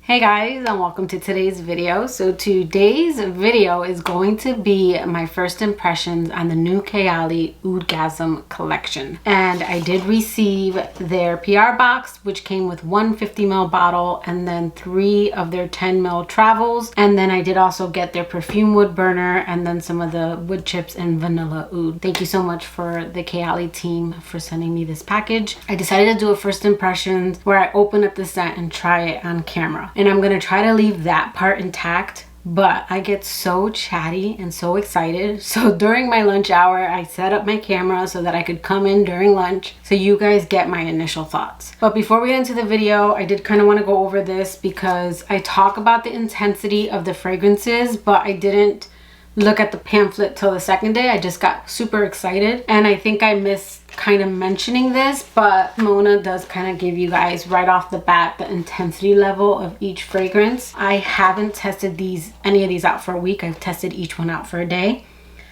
Hey guys, and welcome to today's video. So today's video is going to be my first impressions on the new Kayali Oudgasm collection. And I did receive their PR box, which came with one 50ml bottle and then 3 of their 10ml travels. And then I did also get their perfume wood burner and then some of the wood chips and vanilla oud. Thank you so much for the Kayali team for sending me this package. I decided to do a first impressions where I open up the scent and try it on camera. And I'm gonna try to leave that part intact, but I get so chatty and so excited. So during my lunch hour, I set up my camera so that I could come in during lunch so you guys get my initial thoughts. But before we get into the video, I did kind of want to go over this because I talk about the intensity of the fragrances, but I didn't look at the pamphlet till the second day. I just got super excited, and I think I missed kind of mentioning this, but Mona does kind of give you guys right off the bat the intensity level of each fragrance. I haven't tested any of these out for a week. I've tested each one out for a day,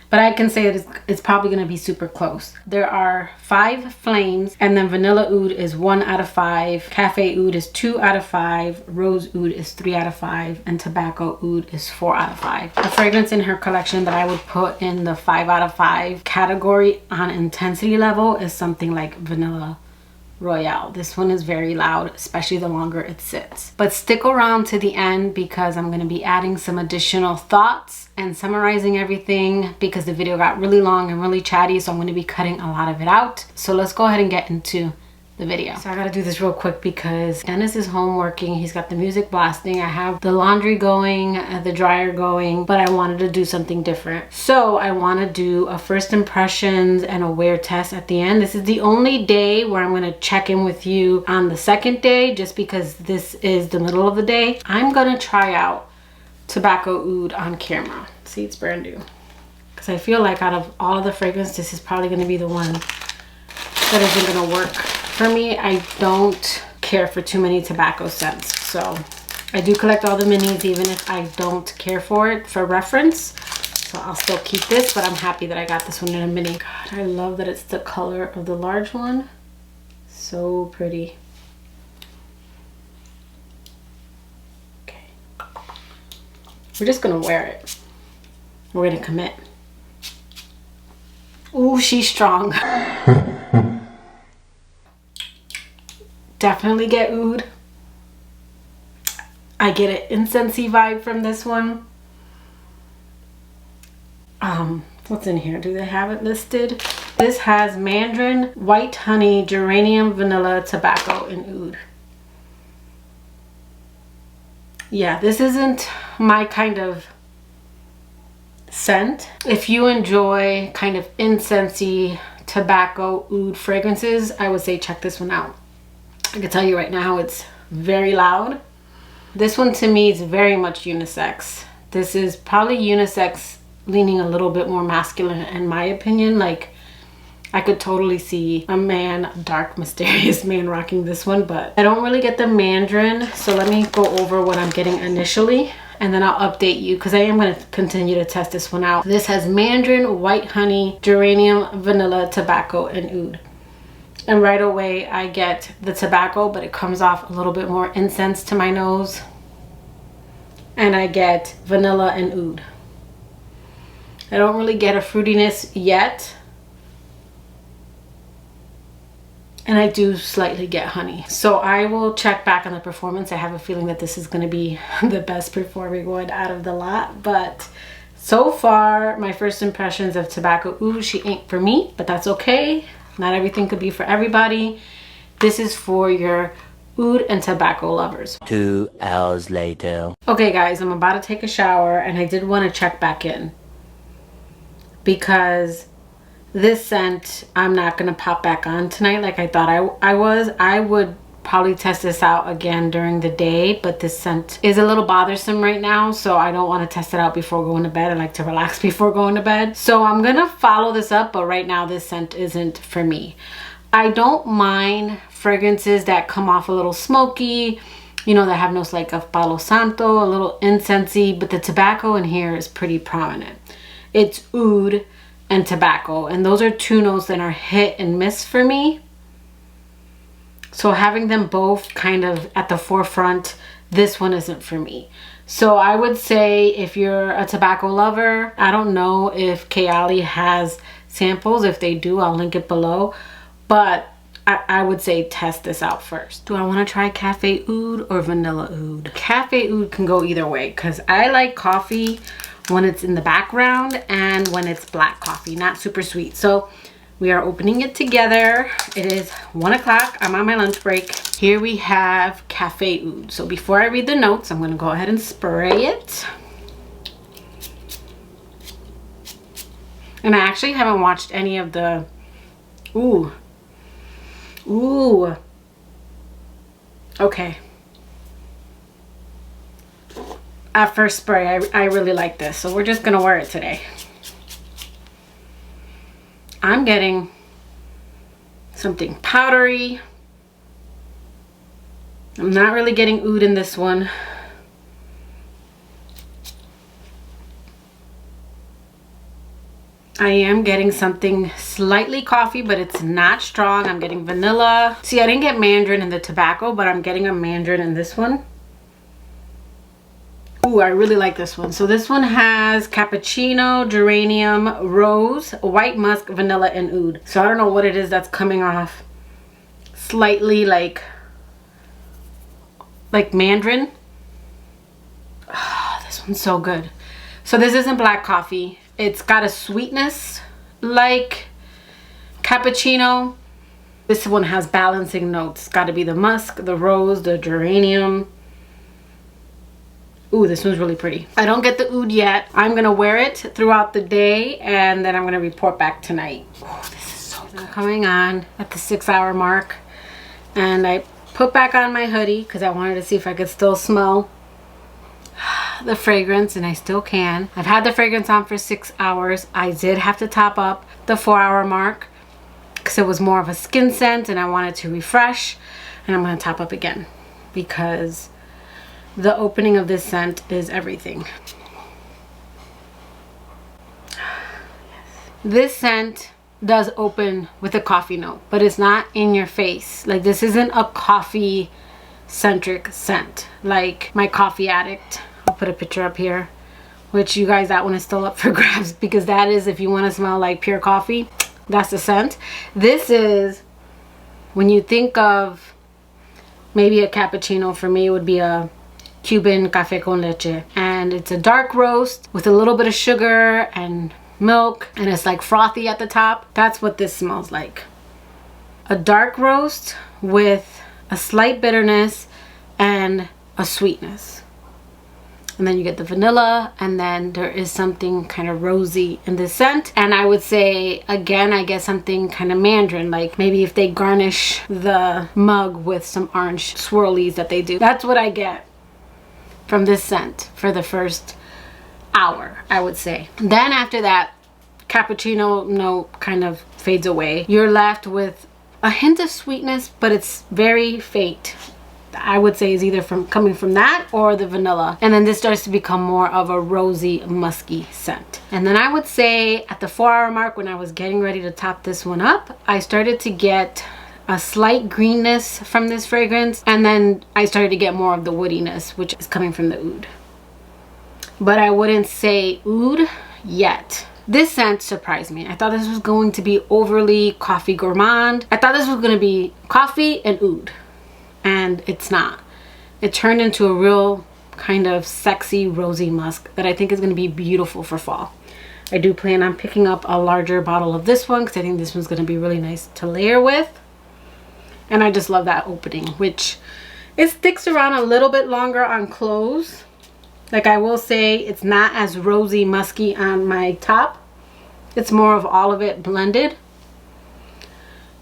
but I can say that it's probably going to be super close. There are 5 flames, and then vanilla oud is 1 out of 5, cafe oud is 2 out of 5, rose oud is 3 out of 5, and tobacco oud is 4 out of 5. The fragrance in her collection that I would put in the 5 out of 5 category on intensity level is something like Vanilla Royale. This one is very loud, especially the longer it sits. But stick around to the end because I'm going to be adding some additional thoughts and summarizing everything because the video got really long and really chatty, so I'm going to be cutting a lot of it out. So let's go ahead and get into the video. So I gotta do this real quick because Dennis is home working. He's got the music blasting. I have the laundry going, the dryer going, but I wanted to do something different. So I want to do a first impressions and a wear test at the end. This is the only day where I'm going to check in with you on the second day, just because this is the middle of the day. I'm going to try out tobacco oud on camera. See, it's brand new. Because I feel like out of all of the fragrance, this is probably going to be the one that isn't going to work. For me, I don't care for too many tobacco scents, so I do collect all the minis even if I don't care for it for reference. So I'll still keep this, but I'm happy that I got this one in a mini. God, I love that it's the color of the large one. So pretty. Okay. We're just gonna wear it. We're gonna commit. Ooh, she's strong. Definitely get oud. I get an incensey vibe from this one. What's in here? Do they have it listed? This has mandarin, white honey, geranium, vanilla, tobacco, and oud. Yeah, this isn't my kind of scent. If you enjoy kind of incensey, tobacco, oud fragrances, I would say check this one out. I can tell you right now, it's very loud. This one to me is very much unisex. This is probably unisex leaning a little bit more masculine in my opinion. Like, I could totally see a man, a dark, mysterious man rocking this one, but I don't really get the mandarin. So let me go over what I'm getting initially and then I'll update you because I am going to continue to test this one out. This has mandarin, white honey, geranium, vanilla, tobacco, and oud. And right away I get the tobacco, but it comes off a little bit more incense to my nose. And I get vanilla and oud. I don't really get a fruitiness yet. And I do slightly get honey. So I will check back on the performance. I have a feeling that this is going to be the best performing one out of the lot. But so far, my first impressions of tobacco oud, she ain't for me, but that's okay. Not everything could be for everybody. This is for your oud and tobacco lovers. 2 hours later. Okay guys, I'm about to take a shower and I did want to check back in because this scent I'm not going to pop back on tonight like I thought I was. I would probably test this out again during the day, but this scent is a little bothersome right now, so I don't want to test it out before going to bed. I like to relax before going to bed, so I'm gonna follow this up, but right now this scent isn't for me. I don't mind fragrances that come off a little smoky, you know, that have notes like of Palo Santo, a little incensey, but the tobacco in here is pretty prominent. It's oud and tobacco, and those are 2 notes that are hit and miss for me. So having them both kind of at the forefront this one isn't for me. So I would say if you're a tobacco lover, I don't know if Kayali has samples. If they do, I'll link it below. But I would say test this out first. Do I want to try Cafe Oud or Vanilla Oud? Cafe Oud can go either way because I like coffee when it's in the background and when it's black coffee, not super sweet. So we are opening it together. It is 1 o'clock. I'm on my lunch break. Here we have Cafe Oud. So before I read the notes, I'm gonna go ahead and spray it. And I actually haven't watched any of the, ooh. Okay. At first spray, I really like this. So we're just gonna wear it today. I'm getting something powdery. I'm not really getting oud in this one. I am getting something slightly coffee, but it's not strong. I'm getting vanilla. See, I didn't get mandarin in the tobacco, but I'm getting a mandarin in this one. Ooh, I really like this one. So this one has cappuccino, geranium, rose, white musk, vanilla, and oud. So I don't know what it is that's coming off. Slightly like mandarin. Oh, this one's so good. So this isn't black coffee. It's got a sweetness like cappuccino. This one has balancing notes. It's got to be the musk, the rose, the geranium. Ooh, this one's really pretty. I don't get the oud yet. I'm gonna wear it throughout the day and then I'm gonna report back tonight. Oh, this is so good. Coming on at the 6-hour mark. And I put back on my hoodie because I wanted to see if I could still smell the fragrance, and I still can. I've had the fragrance on for 6 hours. I did have to top up the 4-hour mark because it was more of a skin scent and I wanted to refresh, and I'm going to top up again because the opening of this scent is everything. This scent does open with a coffee note, but it's not in your face. Like, this isn't a coffee centric scent like my Coffee Addict. I'll put a picture up here, which you guys, that one is still up for grabs because that is, if you want to smell like pure coffee, that's the scent. This is, when you think of maybe a cappuccino, for me it would be a Cuban café con leche, and it's a dark roast with a little bit of sugar and milk, and it's like frothy at the top. That's what this smells like. A dark roast with a slight bitterness and a sweetness, and then you get the vanilla, and then there is something kind of rosy in the scent. And I would say again, I get something kind of mandarin, like maybe if they garnish the mug with some orange swirlies that they do. That's what I get from this scent for the first hour, I would say. Then after that, cappuccino note kind of fades away. You're left with a hint of sweetness, but it's very faint. I would say is either coming from that or the vanilla. And then this starts to become more of a rosy, musky scent. And then I would say at the 4-hour mark, when I was getting ready to top this one up, I started to get a slight greenness from this fragrance, and then I started to get more of the woodiness, which is coming from the oud. But I wouldn't say oud yet. This scent surprised me. I thought this was going to be overly coffee gourmand. I thought this was going to be coffee and oud, and it's not. It turned into a real kind of sexy rosy musk that I think is going to be beautiful for fall. I do plan on picking up a larger bottle of this one because I think this one's going to be really nice to layer with. And I just love that opening, which it sticks around a little bit longer on clothes. Like, I will say it's not as rosy musky on my top. It's more of all of it blended.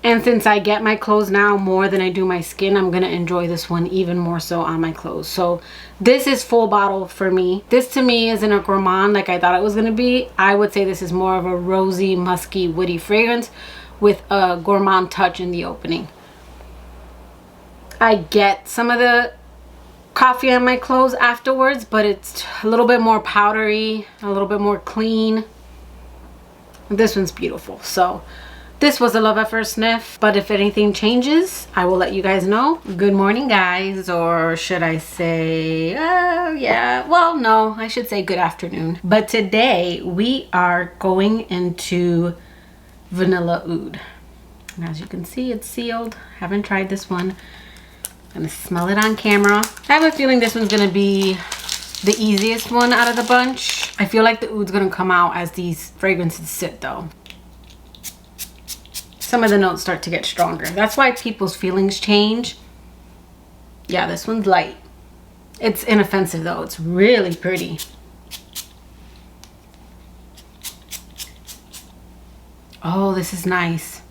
And since I get my clothes now more than I do my skin, I'm going to enjoy this one even more so on my clothes. So this is full bottle for me. This to me isn't a gourmand like I thought it was going to be. I would say this is more of a rosy, musky, woody fragrance with a gourmand touch in the opening. I get some of the coffee on my clothes afterwards, but it's a little bit more powdery, a little bit more clean. This one's beautiful. So This was a love at first sniff, but if anything changes, I will let you guys know. Good morning, guys, or should I say, yeah, well, no, I should say good afternoon. But today we are going into Vanilla Oud. And as you can see, it's sealed. Haven't tried this one. I'm gonna smell it on camera. I have a feeling this one's gonna be the easiest one out of the bunch. I feel like the Oud's gonna come out as these fragrances sit though. Some of the notes start to get stronger. That's why people's feelings change. Yeah, this one's light. It's inoffensive though. It's really pretty. Oh, this is nice.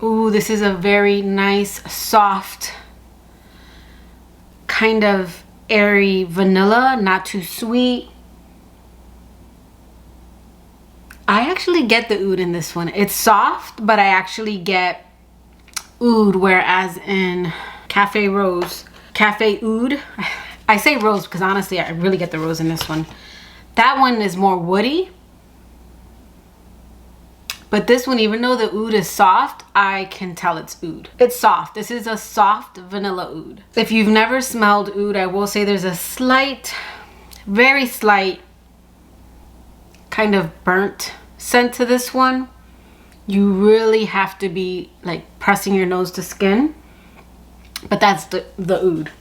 Ooh, this is a very nice, soft, kind of airy vanilla, not too sweet. I actually get the oud in this one. It's soft, but I actually get oud, whereas in Cafe Rose, Cafe Oud, I say rose because honestly I really get the rose in this one. That one is more woody. But this one, even though the oud is soft, I can tell it's oud. It's soft. This is a soft vanilla oud. If you've never smelled oud, I will say there's a slight, very slight, kind of burnt scent to this one. You really have to be like pressing your nose to skin. But that's the oud.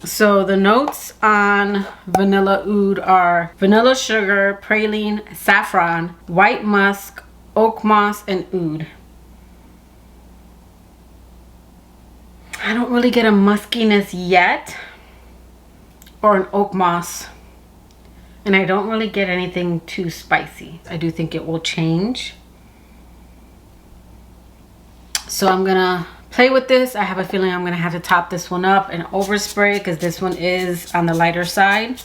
So the notes on Vanilla Oud are vanilla sugar, praline, saffron, white musk, oak moss, and oud. I don't really get a muskiness yet, or an oak moss, and I don't really get anything too spicy. I do think it will change. So I'm gonna play with this. I have a feeling I'm gonna have to top this one up and overspray because this one is on the lighter side.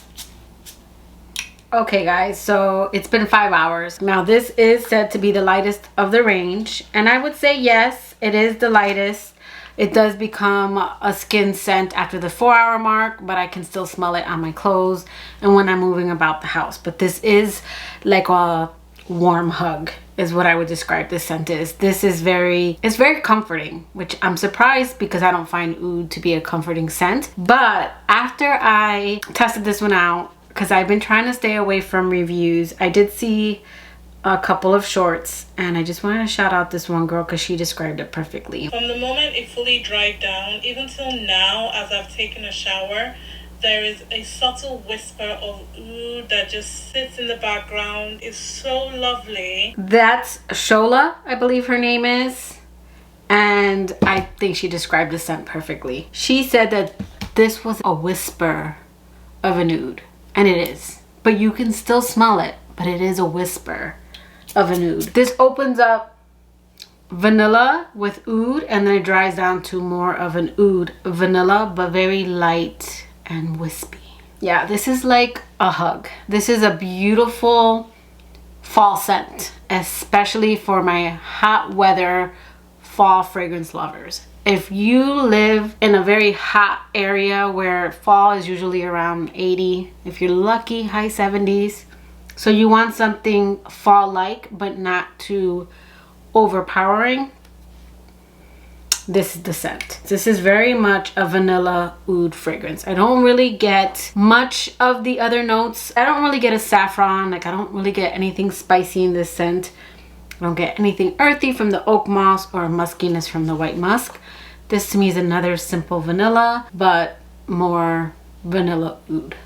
Okay guys, so it's been 5 hours. Now this is said to be the lightest of the range, and I would say yes, it is the lightest. It does become a skin scent after the 4-hour mark, but I can still smell it on my clothes and when I'm moving about the house. But this is like a warm hug is what I would describe this scent is. This is it's very comforting, which I'm surprised because I don't find oud to be a comforting scent. But after I tested this one out, because I've been trying to stay away from reviews, I did see a couple of shorts and I just wanted to shout out this one girl because she described it perfectly. From the moment it fully dried down, even till now as I've taken a shower, there is a subtle whisper of oud that just sits in the background. It's so lovely. That's Shola, I believe her name is, and I think she described the scent perfectly. She said that this was a whisper of an oud, and it is, but you can still smell it, but it is a whisper of an oud. This opens up vanilla with oud and then it dries down to more of an oud vanilla, but very light and wispy. Yeah, this is like a hug. This is a beautiful fall scent, especially for my hot weather fall fragrance lovers. If you live in a very hot area where fall is usually around 80, if you're lucky, high 70s, so you want something fall-like but not too overpowering, this is the scent. This is very much a vanilla oud fragrance. I don't really get much of the other notes. I don't really get a saffron, like I don't really get anything spicy in this scent. I don't get anything earthy from the oak moss or muskiness from the white musk. This to me is another simple vanilla, but more vanilla oud.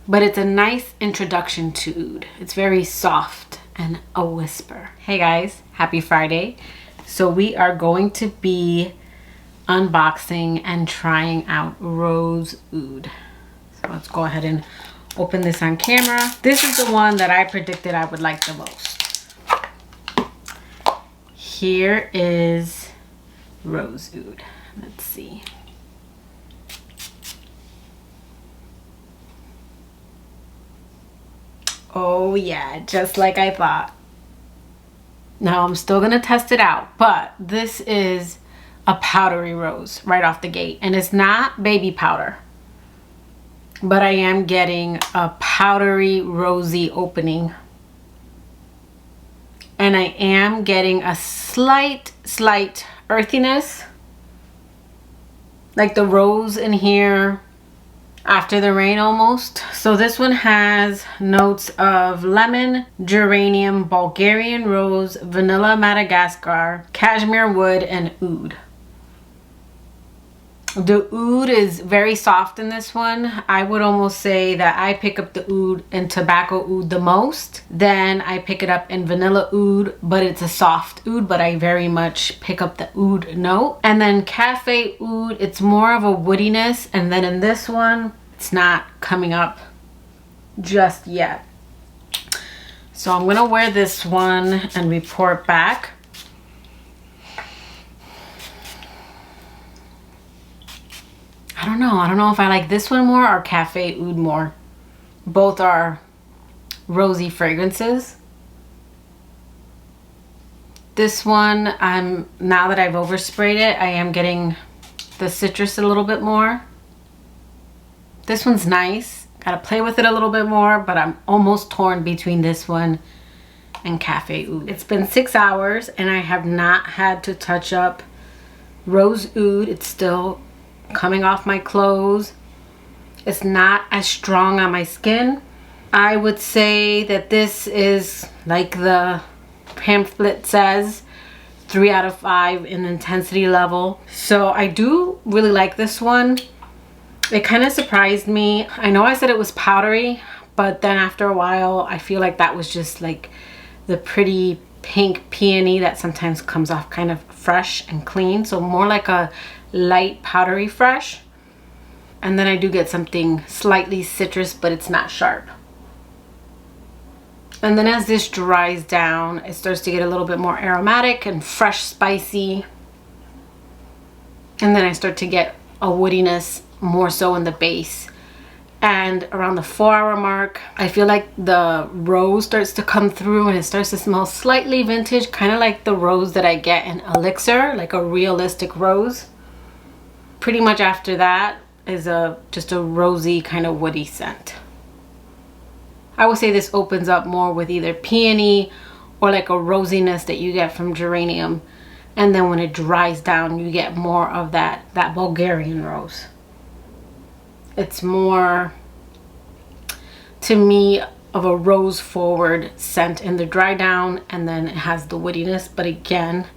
But it's a nice introduction to oud. It's very soft and a whisper. Hey guys, happy Friday. So we are going to be unboxing and trying out Rose Oud. So let's go ahead and open this on camera. This is the one that I predicted I would like the most. Here is Rose Oud. Let's see. Oh yeah, just like I thought. Now I'm still gonna test it out, but this is a powdery rose right off the gate, and it's not baby powder, but I am getting a powdery rosy opening. And I am getting a slight earthiness, like the rose in here after the rain almost. So this one has notes of lemon, geranium, Bulgarian rose, vanilla Madagascar, cashmere wood, and oud. The oud is very soft in this one. I would almost say that I pick up the oud and tobacco oud the most. Then I pick it up in vanilla oud, but it's a soft oud, but I very much pick up the oud note. And then cafe oud, it's more of a woodiness. And then in this one, it's not coming up just yet. So I'm gonna wear this one and report back. I don't know if I like this one more or Cafe Oud more. Both are rosy fragrances. This one, now that I've oversprayed it, I am getting the citrus a little bit more. This one's nice. Gotta play with it a little bit more, but I'm almost torn between this one and Cafe Oud. It's been 6 hours and I have not had to touch up Rose Oud. It's still coming off my clothes. It's not as strong on my skin. I would say that this is, like the pamphlet says, 3 out of 5 in intensity level. So I do really like this one. It kind of surprised me. I know I said it was powdery, but then after a while I feel like that was just like the pretty pink peony that sometimes comes off kind of fresh and clean. So more like a light powdery fresh. And then I do get something slightly citrus, but it's not sharp. And then as this dries down, it starts to get a little bit more aromatic and fresh, spicy. And then I start to get a woodiness more so in the base. And around the 4-hour mark, I feel like the rose starts to come through and it starts to smell slightly vintage, kind of like the rose that I get in Elixir, like a realistic rose. Pretty much after that is just a rosy kind of woody scent. I would say this opens up more with either peony or like a rosiness that you get from geranium. And then when it dries down, you get more of that Bulgarian rose. It's more, to me, of a rose forward scent in the dry down, and then it has the woodiness, but again,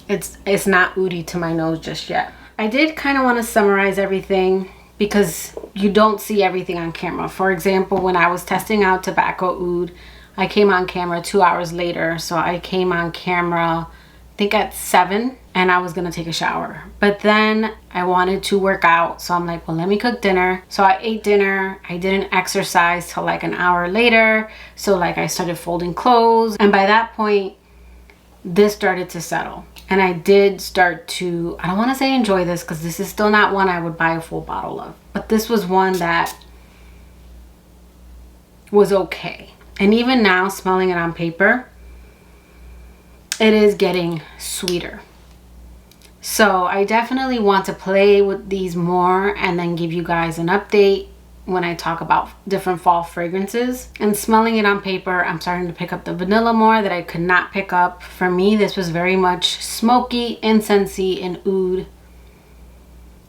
it's not oudy to my nose just yet. I did kind of want to summarize everything because you don't see everything on camera. For example, when I was testing out tobacco oud, I came on camera 2 hours later. So I came on camera, I think at 7, and I was gonna take a shower. But then I wanted to work out, so I'm like, well, let me cook dinner. So I ate dinner. I didn't exercise till like an hour later. So like I started folding clothes, and by that point, this started to settle. And I did start to, I don't want to say enjoy this because this is still not one I would buy a full bottle of. But this was one that was okay. And even now, smelling it on paper, it is getting sweeter. So I definitely want to play with these more and then give you guys an update when I talk about different fall fragrances. And smelling it on paper, I'm starting to pick up the vanilla more that I could not pick up. For me, this was very much smoky, incensey, and oud,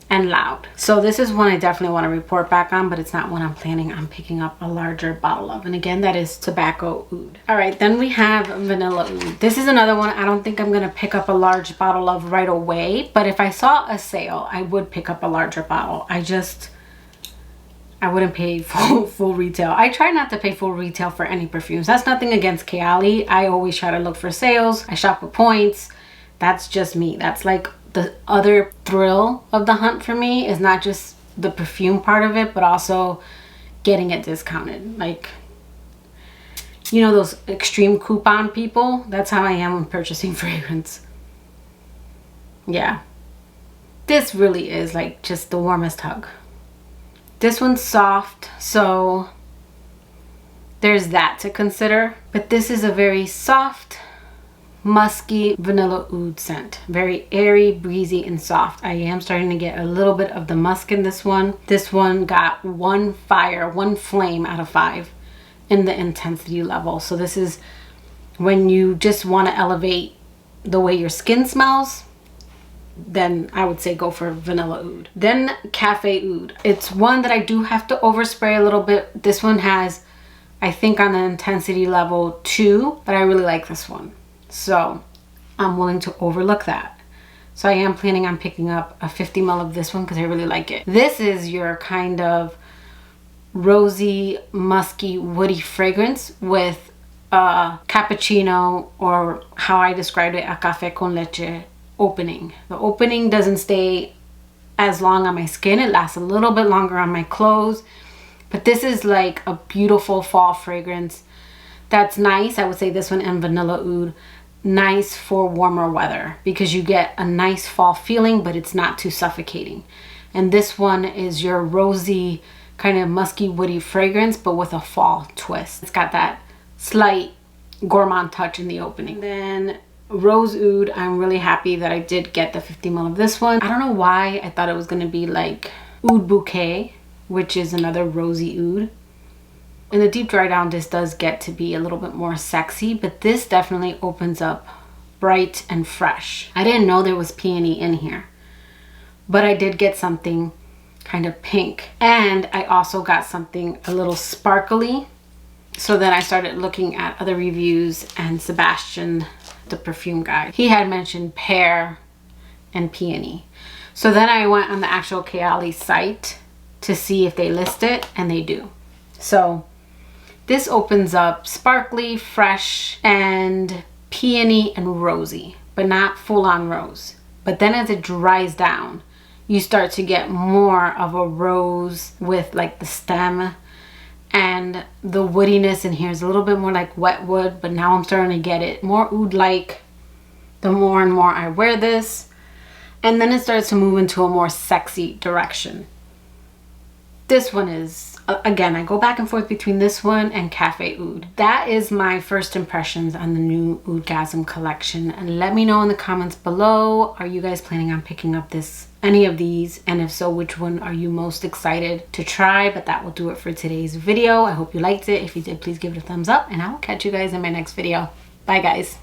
and loud. So this is one I definitely want to report back on, but it's not one I'm planning on picking up a larger bottle of. And again, that is tobacco oud. All right, then we have vanilla oud. This is another one I don't think I'm gonna pick up a large bottle of right away, but if I saw a sale, I would pick up a larger bottle. I wouldn't pay full retail. I try not to pay full retail for any perfumes. That's nothing against Kayali. I always try to look for sales. I shop with points. That's just me. That's like the other thrill of the hunt for me, is not just the perfume part of it, but also getting it discounted. Like, you know, those extreme coupon people? That's how I am when purchasing fragrance. Yeah. This really is like just the warmest hug. This one's soft, so there's that to consider. But this is a very soft, musky vanilla oud scent. Very airy, breezy, and soft. I am starting to get a little bit of the musk in this one. This one got 1 flame out of 5 in the intensity level. So this is when you just want to elevate the way your skin smells, then I would say go for Vanilla Oud. Then Cafe Oud. It's one that I do have to overspray a little bit. This one has, I think, on the intensity level 2, but I really like this one. So I'm willing to overlook that. So I am planning on picking up a 50 ml of this one because I really like it. This is your kind of rosy, musky, woody fragrance with a cappuccino, or how I described it, a café con leche opening. The opening doesn't stay as long on my skin. It lasts a little bit longer on my clothes. But this is like a beautiful fall fragrance that's nice. I would say this one and Vanilla Oud, nice for warmer weather because you get a nice fall feeling, but it's not too suffocating. And this one is your rosy, kind of musky, woody fragrance, but with a fall twist. It's got that slight gourmand touch in the opening. Then Rose Oud, I'm really happy that I did get the 50 ml of this one. I don't know why I thought it was going to be like Oud Bouquet, which is another rosy oud. In the deep dry down, this does get to be a little bit more sexy, but this definitely opens up bright and fresh. I didn't know there was peony in here, but I did get something kind of pink. And I also got something a little sparkly. So then I started looking at other reviews, and Sebastian, the perfume guy, he had mentioned pear and peony. So then I went on the actual Kayali site to see if they list it, and they do. So this opens up sparkly, fresh, and peony and rosy, but not full-on rose. But then as it dries down, you start to get more of a rose with like the stem, and the woodiness in here is a little bit more like wet wood, but now I'm starting to get it more oud-like the more and more I wear this. And then it starts to move into a more sexy direction. This one is, again, I go back and forth between this one and Cafe Oud. That is my first impressions on the new Oudgasm collection. And let me know in the comments below, are you guys planning on picking up any of these? And if so, which one are you most excited to try? But that will do it for today's video. I hope you liked it. If you did, please give it a thumbs up, and I will catch you guys in my next video. Bye, guys.